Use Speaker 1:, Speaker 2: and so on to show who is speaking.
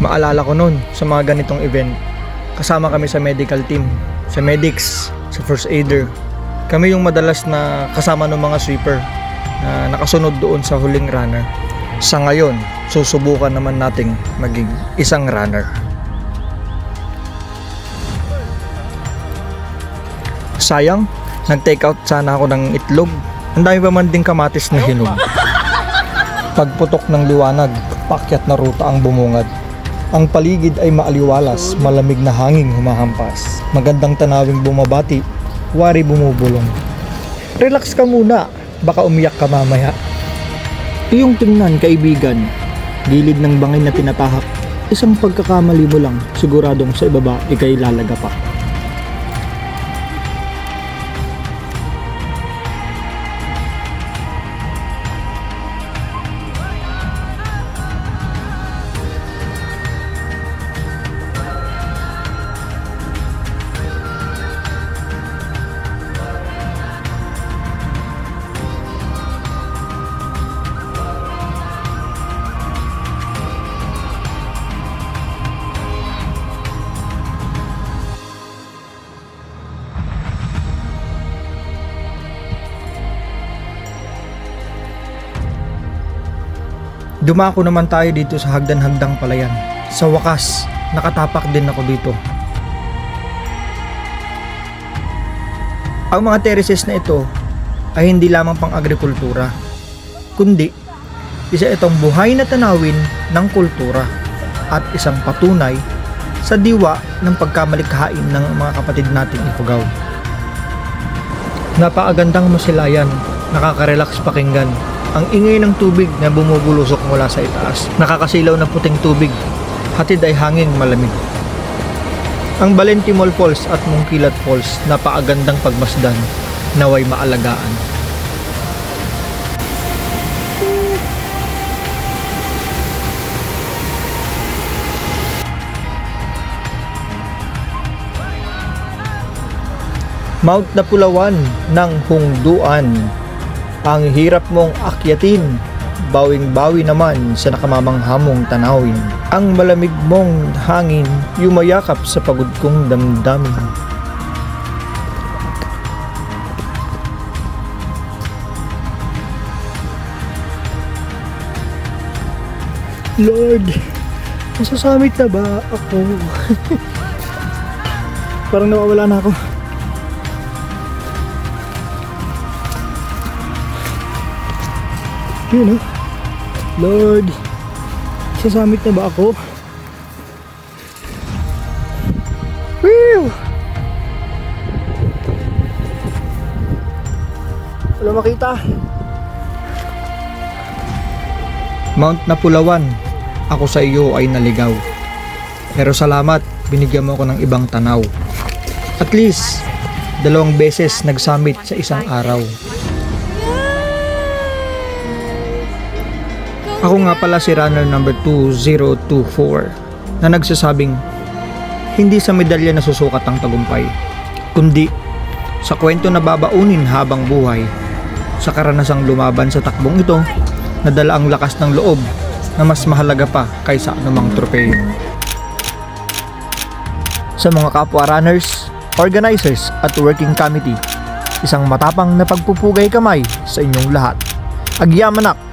Speaker 1: Maalala ko noon sa mga ganitong event, kasama kami sa medical team, sa medics, sa first aider. Kami yung madalas na kasama ng mga sweeper na nakasunod doon sa huling runner. Sa ngayon, susubukan naman nating maging isang runner. Sayang, nag-take out sana ako ng itlog. Ang dami pa man ding kamatis na hinog. Pagputok ng liwanag, paakyat na ruta ang bumungad. Ang paligid ay maaliwalas, malamig na hangin humahampas. Magandang tanawing bumabati, wari bumubulong. Relax ka muna, baka umiyak ka mamaya. Iyong tingnan, kaibigan, gilid ng bangin na tinatahak. Isang pagkakamali mo lang, siguradong sa ibaba ikay lalagapak. Dumako naman tayo dito sa hagdan-hagdang palayan. Sa wakas, nakatapak din ako dito. Ang mga terraces na ito ay hindi lamang pang agrikultura, kundi isa itong buhay na tanawin ng kultura at isang patunay sa diwa ng pagkamalikhain ng mga kapatid nating Ifugao. Napakagandang masilayan, nakaka-relax pakinggan. Ang ingay ng tubig na bumubulusok mula sa itaas, nakakasilaw na puting tubig, hatid ay hangin malamig. Ang Balentimol Falls at Mungkilat Falls, napakagandang pagmasdan, naway maalagaan. Mount Napulawan ng Hungduan. Ang hirap mong akyatin, bawing-bawi naman sa nakamamanghamong tanawin. Ang malamig mong hangin, yumayakap sa pagod kong damdamin. Lord, masasamit na ba ako? Parang nawawala na ako. Yun, Lord, sasamit na ba ako? Whew! Wala makita. Mount Napulawan, ako sa iyo ay naligaw. Pero salamat, binigyan mo ako ng ibang tanaw. At least, 2 beses nag-summit sa isang araw. Ako nga pala si runner number 2024 na nagsasabing hindi sa medalya na susukat ang tagumpay, kundi sa kwento na babaunin habang buhay, sa karanasang lumaban sa takbong ito na dala ang lakas ng loob na mas mahalaga pa kaysa anumang tropeyo. Sa mga kapwa runners, organizers at working committee, isang matapang na pagpupugay kamay sa inyong lahat. Agyamanak!